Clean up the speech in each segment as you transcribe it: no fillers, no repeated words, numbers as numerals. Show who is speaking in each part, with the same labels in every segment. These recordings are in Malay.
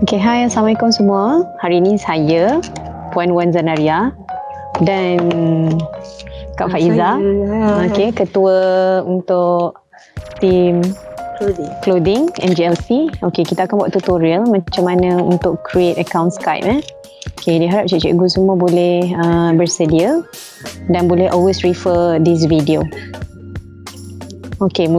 Speaker 1: Okay, hai, Assalamualaikum semua. Hari ini saya, Puan Wan Zanaria dan Kak Faiza. Okay, ketua untuk tim clothing NGLC. Okay, kita akan buat tutorial macam mana untuk create account Skype. Okay, diharap cikgu semua boleh bersedia dan boleh always refer this video. Okay,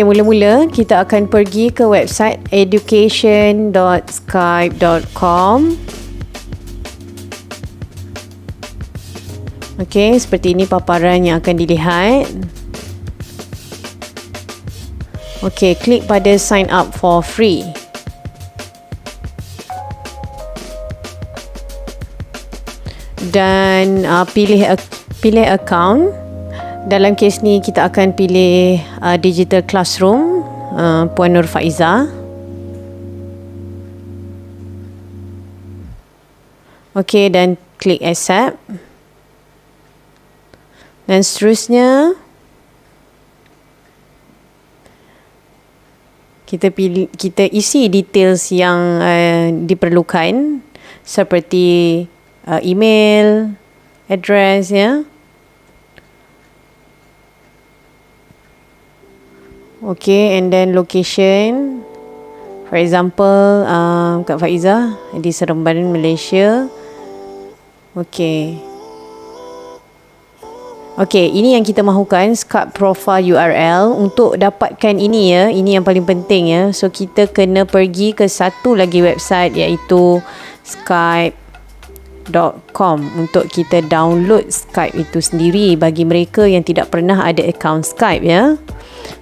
Speaker 1: mula-mula kita akan pergi ke website education.skype.com. Okay, seperti ini paparan yang akan dilihat. Okay, klik pada sign up for free. Dan pilih account. Dalam kes ni kita akan pilih digital classroom, Puan Nur Faiza. Okey, dan klik accept. Dan seterusnya kita isi details yang diperlukan seperti email, address ya. Okay, and then location. For example, Kak Faiza di Seremban, Malaysia. Okay. Okay, ini yang kita mahukan, Skype profile URL. Untuk dapatkan ini ya, ini yang paling penting ya. So, kita kena pergi ke satu lagi website iaitu skype.com untuk kita download Skype itu sendiri bagi mereka yang tidak pernah ada account Skype ya.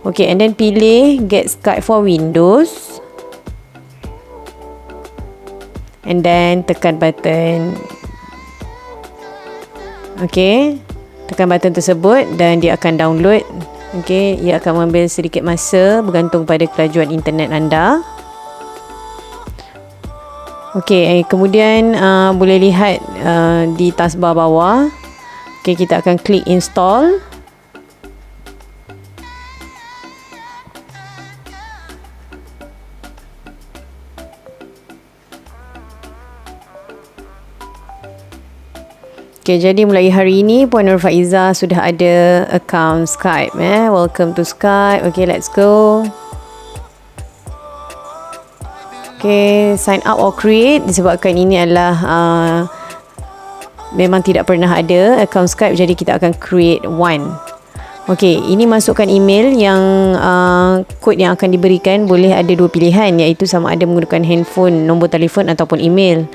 Speaker 1: Okay, and then pilih Get Skype for Windows. And then tekan button. Okay, tekan button tersebut dan dia akan download. Okay, ia akan mengambil sedikit masa bergantung pada kelajuan internet anda. Okay, kemudian boleh lihat di taskbar bawah. Okay, kita akan klik install. Okay, jadi mulai hari ini Puan Nur Faiza sudah ada account Skype. Welcome to Skype. Okay, let's go. Okay, sign up or create. Disebabkan ini adalah memang tidak pernah ada account Skype, jadi kita akan create one. Okay, ini masukkan email yang kod yang akan diberikan. Boleh ada dua pilihan, iaitu sama ada menggunakan handphone, nombor telefon ataupun email.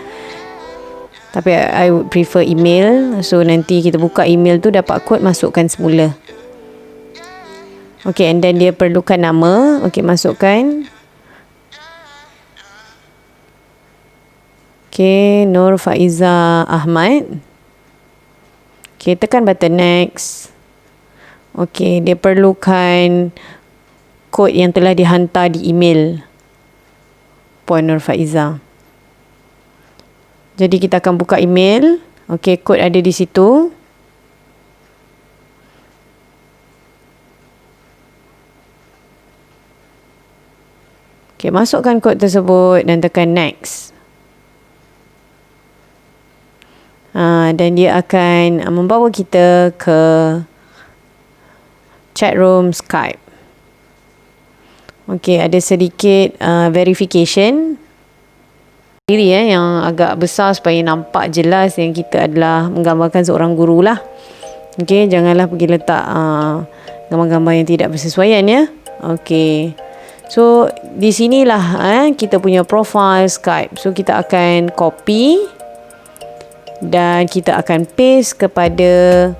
Speaker 1: Tapi I would prefer email. So nanti kita buka email tu, dapat kod, masukkan semula. Okay, and then dia perlukan nama. Okay, masukkan. Okay, Nur Faiza Ahmad. Okay, tekan button next. Okay, dia perlukan kod yang telah dihantar di email Puan Nur Faiza. Jadi kita akan buka email. Okey, kod ada di situ. Okey, masukkan kod tersebut dan tekan next. Dan dia akan membawa kita ke chat room Skype. Okey, ada sedikit verification diri yang agak besar supaya nampak jelas yang kita adalah menggambarkan seorang guru lah. Okey, janganlah pergi letak gambar-gambar yang tidak bersesuaian ya. Okey. So di sinilah kita punya profile Skype. So kita akan copy dan kita akan paste kepada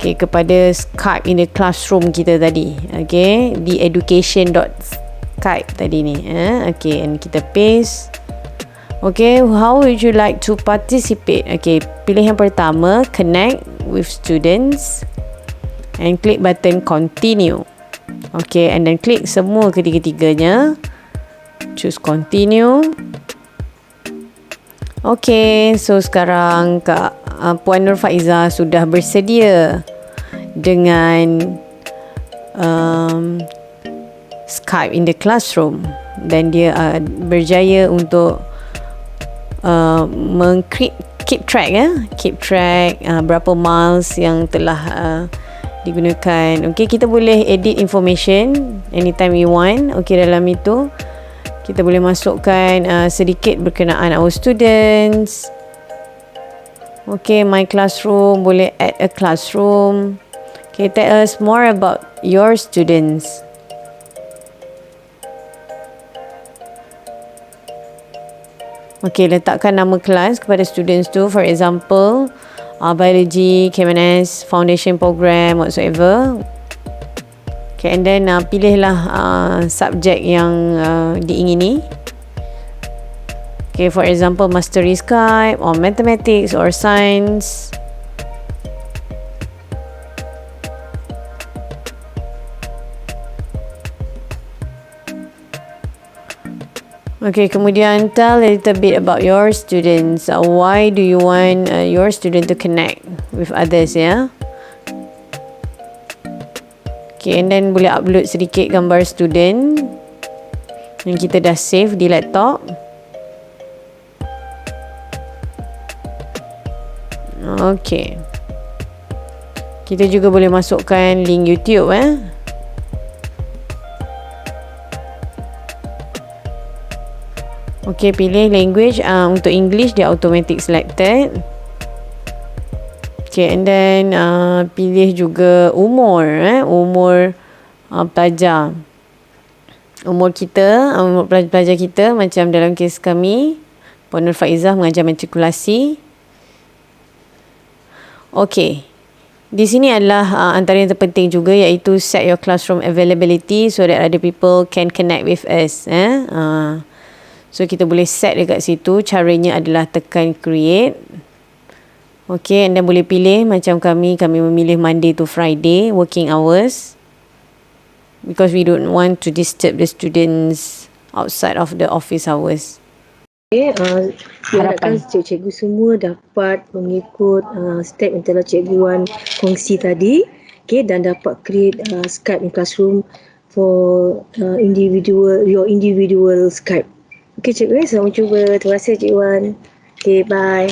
Speaker 1: kepada Skype in the classroom kita tadi. Okey, di education.skype tadi ni. Okay, and kita paste. Okay, how would you like to participate? Okay, pilih yang pertama, connect with students, and klik button continue. Okay, and then klik semua ketiga-tiganya. Choose continue. Okay, so sekarang Puan Nur Faiza sudah bersedia dengan Skype in the classroom.
Speaker 2: dan dia berjaya untuk keep track berapa miles yang telah digunakan. Okey, kita boleh edit information anytime we want. Okey, dalam itu kita boleh masukkan sedikit berkenaan our students. Okey, my classroom, boleh add a classroom. Okay, tell us more about your students. Okay, letakkan nama kelas kepada students tu. For example, biology, KMNS, foundation program, whatsoever. Okay, and then pilihlah subjek yang diingini. Okay, for example, mastery SKYPE or mathematics or science. Okay, kemudian tell a little bit about your students. Why do you want your student to connect with others, ya? Okay, and then boleh upload sedikit gambar student yang kita dah save di laptop. Okay. Kita juga boleh masukkan link YouTube, Okay, pilih language. Untuk English dia automatic selected. Okay, and then pilih juga umur, umur pelajar. Umur kita, umur pelajar kita, macam dalam kes kami, Puan Nur Faizah mengajar matrikulasi. Okay, di sini adalah antara yang terpenting juga, iaitu set your classroom availability so that other people can connect with us. So kita boleh set dekat situ. Caranya adalah tekan create. Okay, and then boleh pilih macam kami memilih Monday to Friday working hours, because we don't want to disturb the students outside of the office hours.
Speaker 3: Okay, harapkan cikgu semua dapat mengikut step yang telah Cikgu Wan kongsi tadi. Okay, dan dapat create Skype classroom for your individual Skype. Okay, Cikgu, selamat cuba. Terima kasih, Cikgu Wan. Okay, bye.